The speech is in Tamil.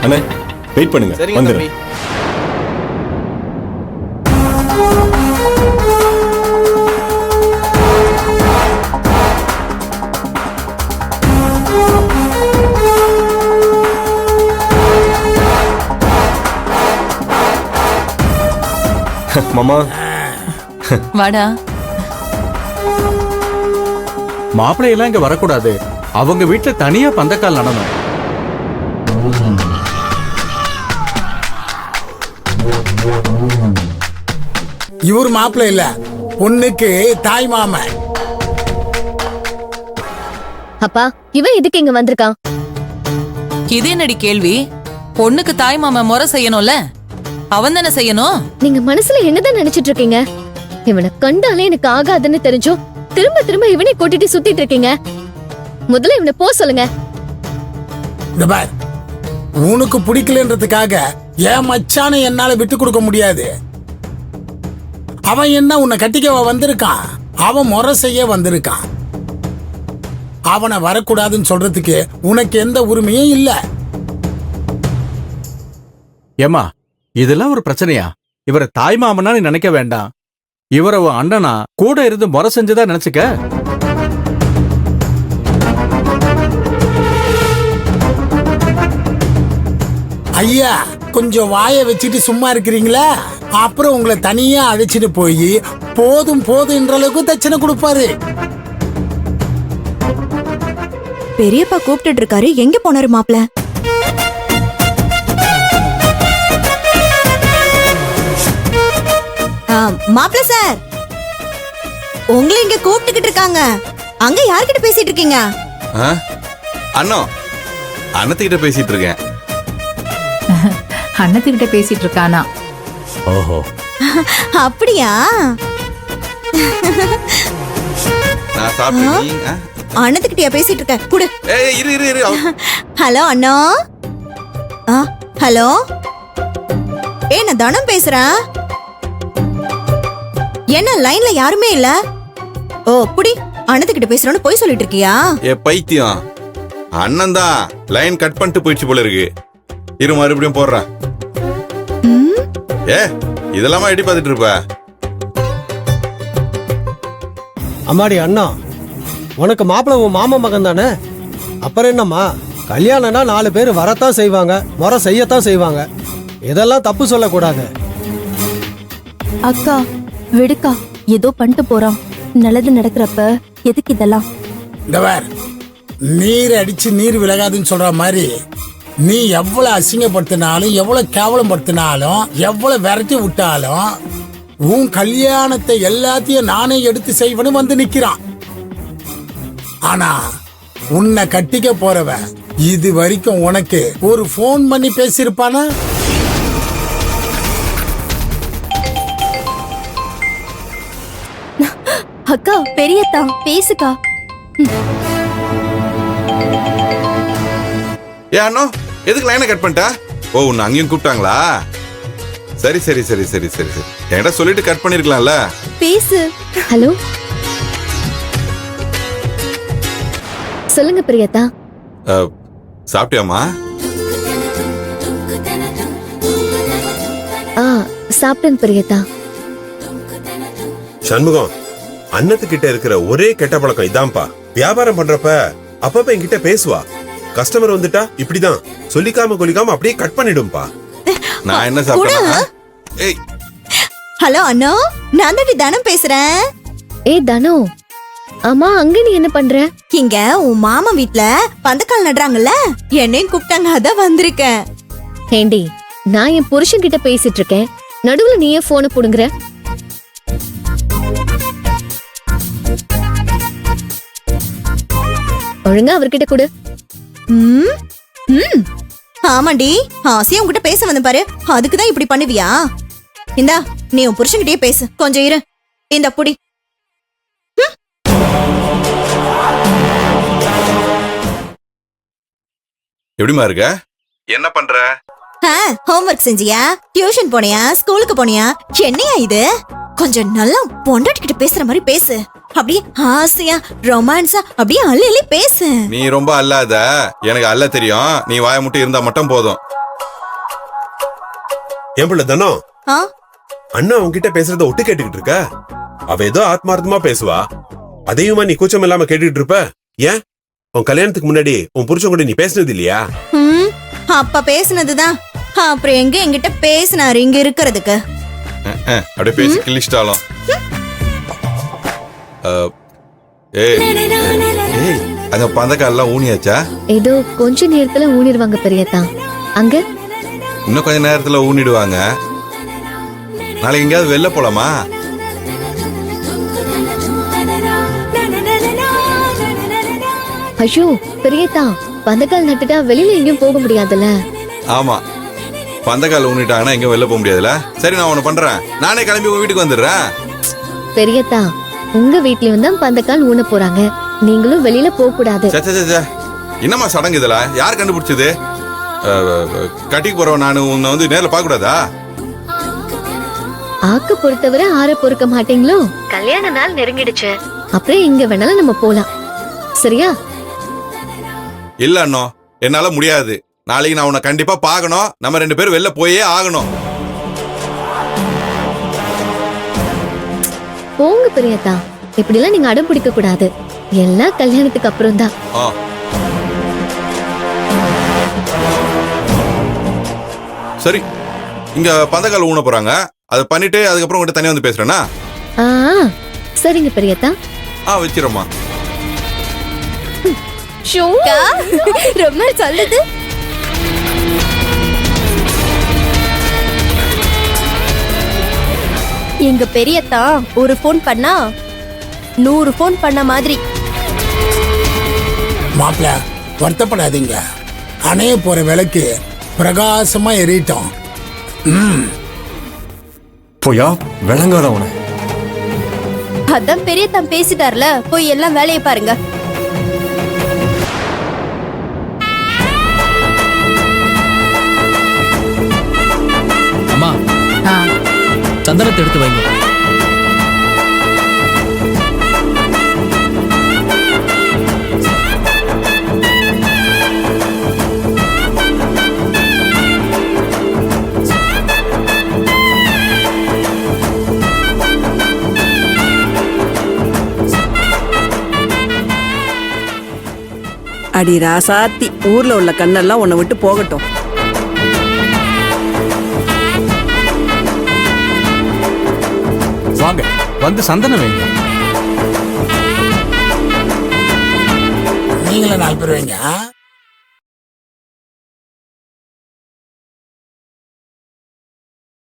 அண்ணே வெயிட் பண்ணுங்க, வந்துடுறேன். மாமா வாடா. மாப்பிள்ளை எல்லாம் இங்க வரக்கூடாது. அவங்க வீட்டுல தனியா பந்தக்கால் நடனம். இவர் மாப்பிள்ளை இல்ல, பொண்ணுக்கு தாய் மாமன். அப்பா, இவன் எதுக்கு இங்க வந்திருக்கான்? இது என்னடி கேள்வி? பொண்ணுக்கு தாய் மாமன் முறை செய்யணும்ல, அவன் தானே செய்யணும். நீங்க மனசுல என்னதான் நினைச்சிட்டு இருக்கீங்க? இவனை கண்டாலே எனக்கு ஆகாதுன்னு தெரிஞ்சும் திரும்ப திரும்ப இவனை கூட்டிட்டு சுத்திட்டு இருக்கீங்க. முதல்ல இவனை போ சொல்லுங்க. உனக்கு பிடிக்கலன்றதுக்காக ஏன் மச்சான என்னால விட்டு கொடுக்க முடியாது. அவன் என்ன உன்னை கட்டிக்கவா வந்திருக்கான்? அவன் முறை செய்ய வந்திருக்கான். அவனை வரக்கூடாதுன்னு சொல்றதுக்கு உனக்கு எந்த உரிமையும் இல்ல. ஏமா, இதெல்லாம் ஒரு பிரச்சனையா? இவரை தாய் மாமனா நீ நினைக்க வேண்டாம். இவரை அண்ணனா கூட இருந்து முறை செஞ்சதா நினைச்சுக்க. ஐயா, கொஞ்சம் வாயை வச்சுட்டு சும்மா இருக்கிறீங்களா? அப்புறம் உங்களை தனியா அழைச்சிட்டு போய் போதும் போதுன்ற அளவுக்கு தட்சணை கொடுப்பாரு. பெரியப்பா கூப்பிட்டு இருக்காரு, எங்க போனாரு மாப்பிள்ள? மாப்பிள்ள சார், உங்களை இங்க கூப்பிட்டுக்கிட்டு இருக்காங்க. அங்க யார்கிட்ட பேசிட்டு இருக்கீங்க? அண்ணா, அண்ணத்துக்கிட்ட பேசிட்டு இருக்கேன். அண்ணத்துக்கிட்ட பேசிட்டு இருக்கானா? ஓஹோ, அப்படியா? நான் சாப்பிட்டேன். அண்ணத்துக்கிட்டயா பேசிட்டு இருக்க? குடு. இரு. ஹலோ அண்ணா. ஹலோ, நான் தனம் பேசுறேன். என்ன லைன்ல யாருமே இல்ல? ஓ, புடி. அண்ணத்துக்கிட்ட பேசுறோன்னு போய் சொல்லிட்டு இருக்கியா? பைத்தியம், அண்ணன் தான் லைன் கட் பண்ணிட்டு போயிடுச்சு போல இருக்கு. இரு, மறுபடியும் போடுறேன். இதெல்லாமா எடி பார்த்துட்டு இருப்ப? அம்மாடி அண்ணா, உனக்கு மாப்பிள்ள உன் மாமா மகன் தானே? அப்புறம் என்னம்மா, கல்யாணம்னா 4 பேர் வரத்தான் செய்வாங்க, முறை செய்யத்தான் செய்வாங்க. இதெல்லாம் தப்பு சொல்லக்கூடாது. அக்கா விடுக்கா, ஏதோ பண்ணிட்டு போறான். நல்லது நடக்கிறப்ப எதுக்கு இதெல்லாம்? நீர் அடிச்சு நீர் விலகாதுன்னு சொல்ற மாதிரி, நீ எவ்வளவு அசிங்கப்படுத்தினாலும், எவ்வளவு கேவலப்படுத்தினாலும், எவ்வளவு விரட்டி விட்டாலும், உன் கல்யாணத்தை எல்லாத்தையும் நானே எடுத்து செய்வனு வந்து நிக்கிறான். ஆனா உன்னை கட்டிக்க போறவ இது வரைக்கும் உனக்கு ஒரு போன் பண்ணி பேசியிருப்பானா? அக்கா, பெரியத்தா பேசுக்கா. அண்ணா, எதுக்கு லைனை கட் பண்ணிட்டா? ஓ, உன்னை அங்கேயும் கூப்பிட்டாங்களா? சரி. என்கிட்ட சொல்லிட்டு கட் பண்ணிருக்கலாம்ல. பேசு. ஹலோ, சொல்லுங்க பிரியத்தா. சாப்பிட்டியாமா? சாப்பிட்டேன் பிரியத்தா. சண்முகம், அண்ணத்துக்கிட்ட இருக்கிற ஒரே கெட்ட பழக்கம் இதான்பா. வியாபாரம் பண்றப்ப அப்பப்ப என்கிட்ட பேசுவா. கஸ்டமர் வந்துட்டா இப்படிதான் சொல்லிக்காம கொல்லிக்காம அப்படியே கட் பண்ணிடும்பா. நான் என்ன சாப்பிட்டேன்? ஹலோ அண்ணா, நான் தான் தனம் பேசுறேன். தனோ, ஆமா, அங்க நீ என்ன பண்ற? இங்க உன் மாமா வீட்ல பந்தக்கால் நடுறாங்கல்ல, என்னையும் கூப்பிட்டாங்க, அதான் வந்திருக்கேன். ஏண்டி, நான் என் புருஷன் கிட்ட பேசிட்டு இருக்கேன், நடுவுல நீயே போனை புடுங்குற? ஒழுங்கா அவர்கிட்ட கொடு. ஆமாண்டி, ஆசையா உன்கிட்ட பேச வந்த பாரு, அதுக்குதான் இப்படி பண்ணுவியா? இந்தா, நீ உன் புருஷன்கிட்டயே பேசு. கொஞ்சம் இரு. இந்த புடி. எப்படிமா இருக்க? என்ன பண்ற? ஹோம்வொர்க் செஞ்சியா? டியூஷன் போனியா? ஸ்கூலுக்கு போனியா? என்னையா இது? கொஞ்சம் நல்லா பொண்டாட்டிக்கிட்ட பேசுற மாதிரி பேசு. அப்படியே ஆசையா ரொமான்ஸா அப்படியே அள்ளி அள்ளி பேசு. நீ ரொம்ப அல்லாத, எனக்கு அல்ல தெரியும். நீ வாய மட்டும் இருந்தா மட்டும் போதும். என் பிள்ளை தனம், ஆ? அண்ணா உன்கிட்ட பேசுறத ஒட்டு கேட்டுக்கிட்டு இருக்க. அவ ஏதோ ஆத்மார்த்தமா பேசுவா, அதையுமா நீ கூச்சம் இல்லாம கேட்டுக்கிட்டு இருப்ப? ஏன் உன் கல்யாணத்துக்கு முன்னாடி உன் புருஷன் கூட நீ பேசினது இல்லையா? அப்ப பேசுனதுதான். அப்புறம் எங்க என்கிட்ட பேசினாரு இங்க இருக்கிறதுக்கு? அப்படியே பேசி கிளிச்சிட்டாலும். ஏய் ஏய், அங்க பந்தக்கால்லாம் ஊனியாச்சா? ஏதோ கொஞ்ச நேரத்துல ஊனிடுவாங்க பெரியத்தா. அங்க இன்னும் கொஞ்ச நேரத்துல ஊனிடுவாங்க. நாளைக்கு எங்கேயாவது வெளில போலாமா? ஐயோ பெரியத்தா, பந்தக்கால் நட்டுட்டா வெளியில எங்கேயும் போக முடியாதுல்ல. ஆமா, பந்தக்கால் ஊனிட்டாங்கன்னா எங்கேயும் வெளில போக முடியாதுல்ல. சரி, நான் ஒண்ணு பண்றேன். நானே கிளம்பி உங்க வீட்டுக்கு வந்துடுறேன். பெரியத்தா, உங்க வீட்லயும் தான் பந்தக்கால் ஊன போறாங்க. நீங்களும் வெளியில போக கூடாது. என்னம்மா சடங்கு இதெல்லாம்? யார் கண்டுபிடிச்சது? கட்டிக்கு போறவன் நானு உன்னை வந்து நேர்ல பார்க்க கூடாதா? ஆக்க பொறுத்தவரை ஆற பொறுக்க மாட்டீங்களோ? கல்யாண நாள் நெருங்கிடுச்சு, அப்புறம் எங்க வேணாலும் நம்ம போலாம். சரியா? இல்ல அண்ணோ, என்னால முடியாது. நாளைக்கு நான் உன்னை கண்டிப்பா பார்க்கணும். நம்ம 2 பேரும் வெளில போயே ஆகணும். போங்க பெரியத்தா, இப்படி எல்லாம் நீங்க அடம் பிடிக்க கூடாது. எல்லாம் கல்யாணத்துக்கு அப்புறம் தான். சரி, இங்க பந்தக்கால் ஊன போறாங்க. அதை பண்ணிட்டு அதுக்கப்புறம் உங்ககிட்ட தனியா வந்து பேசுறேன்னா? சரிங்க பெரியத்தா. வச்சிரம்மா. ரொம்ப சொல்லுது. எங்க பெரியத்தா ஒரு போன் பண்ணா 100 போன் பண்ண மாதிரி. மாப்பிள்ள, வருத்தப்படாதீங்க. அணைய போற விளக்கு பிரகாசமா எரிட்டோம். போயா விளங்காத உன. அதான் பெரியத்தா பேசிட்டார்ல, போய் எல்லாம் வேலையை பாருங்க. அம்மா, சந்தனத்தை எடுத்து வைங்க. அடி ராசாத்தி, ஊர்ல உள்ள கண்ணெல்லாம் உன்னை விட்டு போகட்டும். வாங்க, வந்து சந்தனம் வைங்க. நீங்களும் 4 பேர் வைங்க.